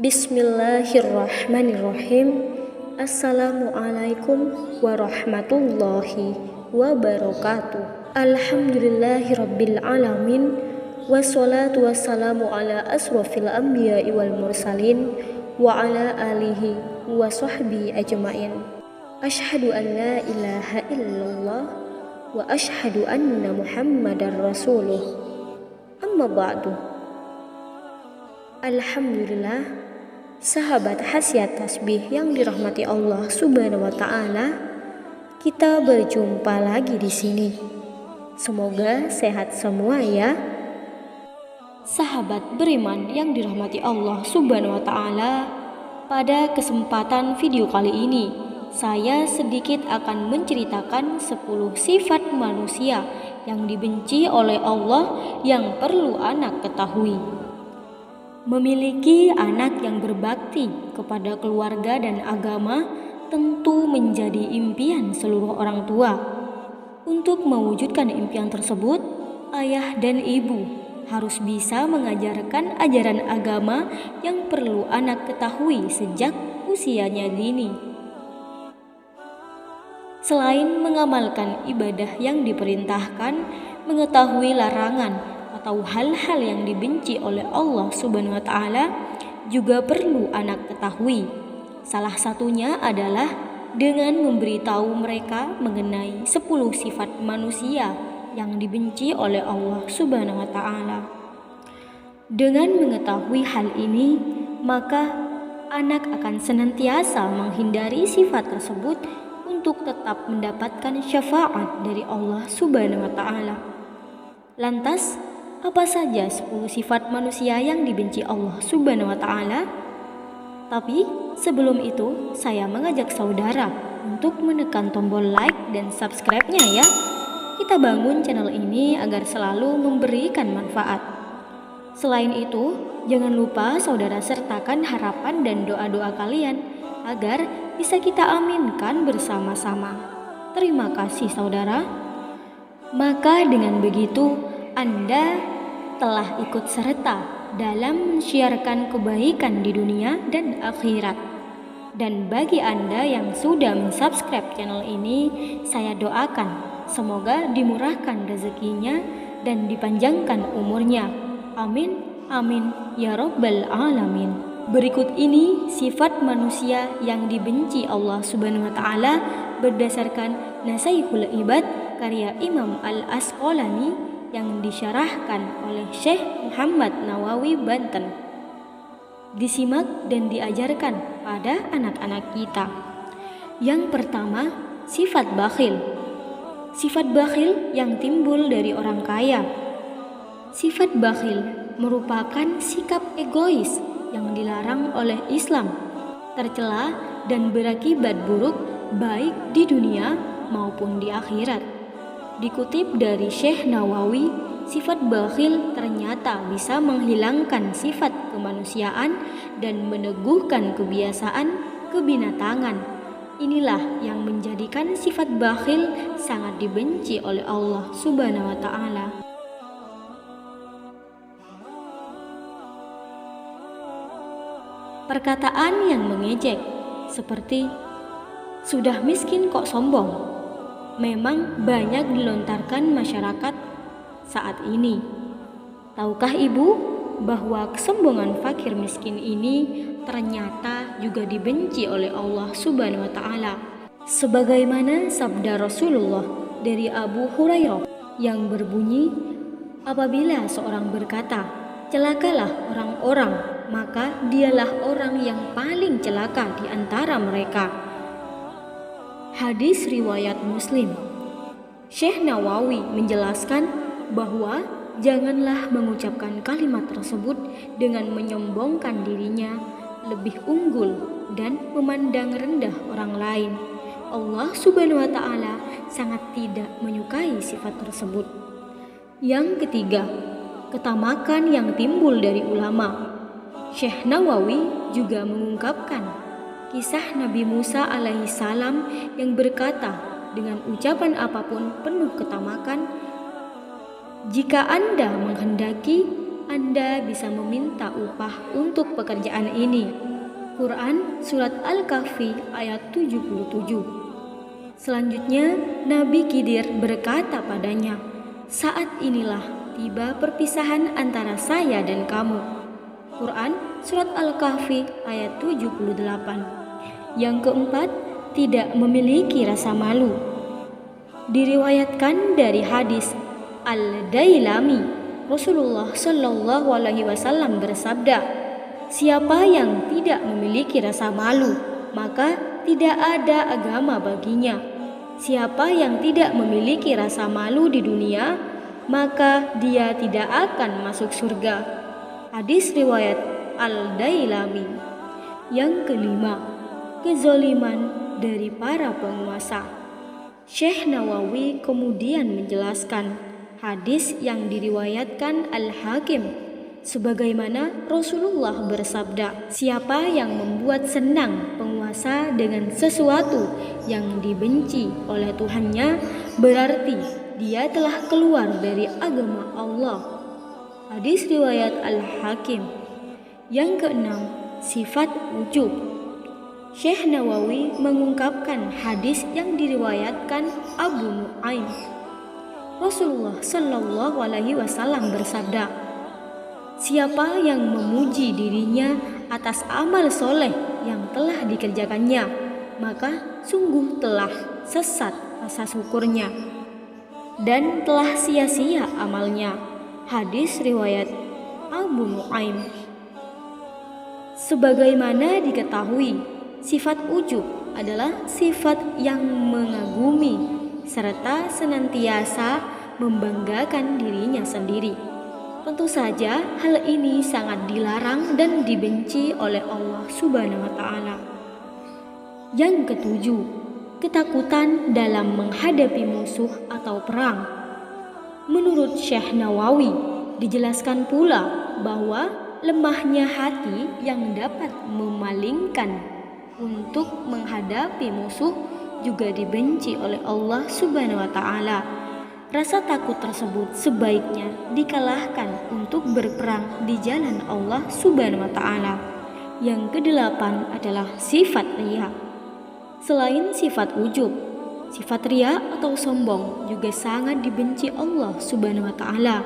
Bismillahirrahmanirrahim. Assalamualaikum warahmatullahi wabarakatuh. Alhamdulillahirabbil alamin. Wassalatu wassalamu ala asrofil anbiya'i wal mursalin wa ala alihi wa sahbihi ajma'in. Asyhadu an la ilaha illallah wa asyhadu anna Muhammadar rasuluh. Amma ba'du. Alhamdulillah, sahabat khasiat tasbih yang dirahmati Allah Subhanahu wa taala, kita berjumpa lagi di sini. Semoga sehat semua ya. Sahabat beriman yang dirahmati Allah Subhanahu wa taala, pada kesempatan video kali ini saya sedikit akan menceritakan 10 sifat manusia yang dibenci oleh Allah yang perlu anak ketahui. Memiliki anak yang berbakti kepada keluarga dan agama tentu menjadi impian seluruh orang tua. Untuk mewujudkan impian tersebut, ayah dan ibu harus bisa mengajarkan ajaran agama yang perlu anak ketahui sejak usianya dini. Selain mengamalkan ibadah yang diperintahkan, mengetahui larangan atau hal-hal yang dibenci oleh Allah Subhanahu wa taala juga perlu anak ketahui. Salah satunya adalah dengan memberitahu mereka mengenai 10 sifat manusia yang dibenci oleh Allah Subhanahu wa taala. Dengan mengetahui hal ini, maka anak akan senantiasa menghindari sifat tersebut untuk tetap mendapatkan syafaat dari Allah Subhanahu wa taala. Lantas, apa saja 10 sifat manusia yang dibenci Allah Subhanahu wa taala? Tapi sebelum itu, saya mengajak saudara untuk menekan tombol like dan subscribe-nya ya. Kita bangun channel ini agar selalu memberikan manfaat. Selain itu, jangan lupa saudara sertakan harapan dan doa-doa kalian agar bisa kita aminkan bersama-sama. Terima kasih saudara. Maka dengan begitu, Anda telah ikut serta dalam mensiarkan kebaikan di dunia dan akhirat. Dan bagi Anda yang sudah mensubscribe channel ini, saya doakan semoga dimurahkan rezekinya dan dipanjangkan umurnya. Amin, amin, ya rabbal alamin. Berikut ini sifat manusia yang dibenci Allah Subhanahu wa taala berdasarkan Nasaihul Ibad karya Imam Al-Asqalani yang disyarahkan oleh Syekh Muhammad Nawawi Banten. Disimak dan diajarkan pada anak-anak kita. Yang pertama, sifat bakhil. Sifat bakhil yang timbul dari orang kaya. Sifat bakhil merupakan sikap egois yang dilarang oleh Islam, tercela dan berakibat buruk baik di dunia maupun di akhirat. Dikutip dari Syekh Nawawi, sifat bakhil ternyata bisa menghilangkan sifat kemanusiaan dan meneguhkan kebiasaan kebinatangan. Inilah yang menjadikan sifat bakhil sangat dibenci oleh Allah Subhanahu wa taala. Perkataan yang mengejek seperti "sudah miskin kok sombong" memang banyak dilontarkan masyarakat saat ini. Tahukah ibu bahwa kesombongan fakir miskin ini ternyata juga dibenci oleh Allah Subhanahu wa taala? Sebagaimana sabda Rasulullah dari Abu Hurairah yang berbunyi, apabila seorang berkata, "Celakalah orang-orang," maka dialah orang yang paling celaka di antara mereka. Hadis riwayat Muslim. Syekh Nawawi menjelaskan bahwa janganlah mengucapkan kalimat tersebut dengan menyombongkan dirinya, lebih unggul dan memandang rendah orang lain. Allah Subhanahu wa taala sangat tidak menyukai sifat tersebut. Yang ketiga, ketamakan yang timbul dari ulama. Syekh Nawawi juga mengungkapkan kisah Nabi Musa alaihissalam yang berkata dengan ucapan apapun penuh ketamakan, "Jika Anda menghendaki, Anda bisa meminta upah untuk pekerjaan ini. Quran Surat Al-Kahfi ayat 77. Selanjutnya Nabi Khidir berkata padanya, "Saat inilah tiba perpisahan antara saya dan kamu." Quran Surat Al-Kahfi ayat 78. Yang keempat, tidak memiliki rasa malu. Diriwayatkan dari hadis Al-Dailami, Rasulullah Shallallahu Alaihi Wasallam bersabda, "Siapa yang tidak memiliki rasa malu, maka tidak ada agama baginya. Siapa yang tidak memiliki rasa malu di dunia, maka dia tidak akan masuk surga." Hadis riwayat Al-Dailami. Yang kelima, kezaliman dari para penguasa. Syekh Nawawi kemudian menjelaskan hadis yang diriwayatkan Al-Hakim, sebagaimana Rasulullah bersabda, "Siapa yang membuat senang penguasa dengan sesuatu yang dibenci oleh Tuhannya, berarti dia telah keluar dari agama Allah." Hadis riwayat Al-Hakim. Yang keenam, sifat ujub. Syekh Nawawi mengungkapkan hadis yang diriwayatkan Abu Nuaim. Rasulullah Shallallahu Alaihi Wasallam bersabda, "Siapa yang memuji dirinya atas amal soleh yang telah dikerjakannya, maka sungguh telah sesat rasa syukurnya dan telah sia-sia amalnya." Hadis riwayat Abu Nuaim. Sebagaimana diketahui, sifat ujub adalah sifat yang mengagumi serta senantiasa membanggakan dirinya sendiri. Tentu saja hal ini sangat dilarang dan dibenci oleh Allah Subhanahu wa Ta'ala. Yang ketujuh, ketakutan dalam menghadapi musuh atau perang. Menurut Syekh Nawawi, dijelaskan pula bahwa lemahnya hati yang dapat memalingkan untuk menghadapi musuh juga dibenci oleh Allah Subhanahu wa Ta'ala. Rasa takut tersebut sebaiknya dikalahkan untuk berperang di jalan Allah Subhanahu wa Ta'ala. Yang kedelapan adalah sifat riya. Selain sifat ujub, sifat riya atau sombong juga sangat dibenci Allah Subhanahu wa Ta'ala.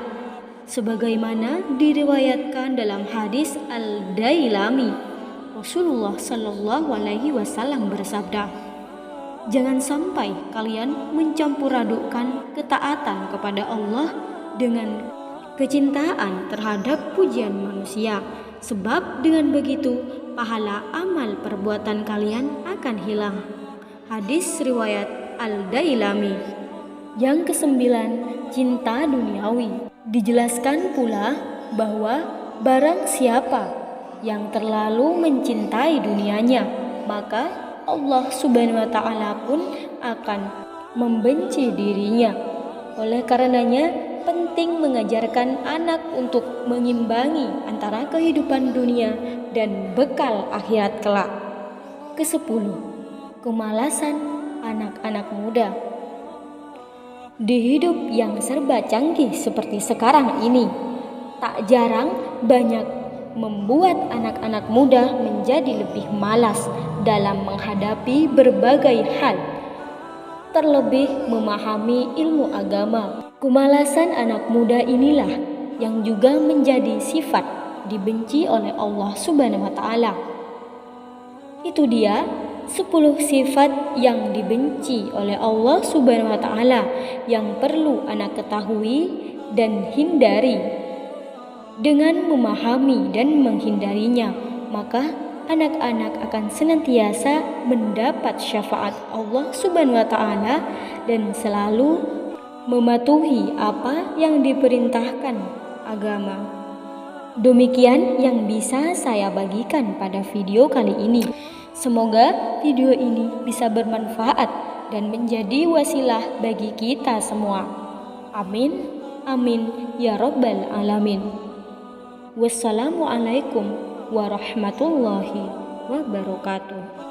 Sebagaimana diriwayatkan dalam hadis Al-Dailami, Rasulullah Shallallahu Alaihi Wasallam bersabda, "Jangan sampai kalian mencampur adukkan ketaatan kepada Allah dengan kecintaan terhadap pujian manusia, sebab dengan begitu pahala amal perbuatan kalian akan hilang." Hadis riwayat Al-Dailami. Yang kesembilan, cinta duniawi. Dijelaskan pula bahwa barang siapa yang terlalu mencintai dunianya, maka Allah Subhanahu wa Ta'ala pun akan membenci dirinya. Oleh karenanya, penting mengajarkan anak untuk mengimbangi antara kehidupan dunia dan bekal akhirat kelak. Kesepuluh, kemalasan anak-anak muda. Di hidup yang serba canggih seperti sekarang ini, tak jarang banyak membuat anak-anak muda menjadi lebih malas dalam menghadapi berbagai hal, terlebih memahami ilmu agama. Kemalasan anak muda inilah yang juga menjadi sifat dibenci oleh Allah Subhanahu wa Ta'ala. Itu dia 10 sifat yang dibenci oleh Allah Subhanahu wa Ta'ala yang perlu anak ketahui dan hindari. Dengan memahami dan menghindarinya, maka anak-anak akan senantiasa mendapat syafaat Allah Subhanahu wa Ta'ala dan selalu mematuhi apa yang diperintahkan agama. Demikian yang bisa saya bagikan pada video kali ini. Semoga video ini bisa bermanfaat dan menjadi wasilah bagi kita semua. Amin, amin, ya Rabbal Alamin. Wassalamualaikum warahmatullahi wabarakatuh.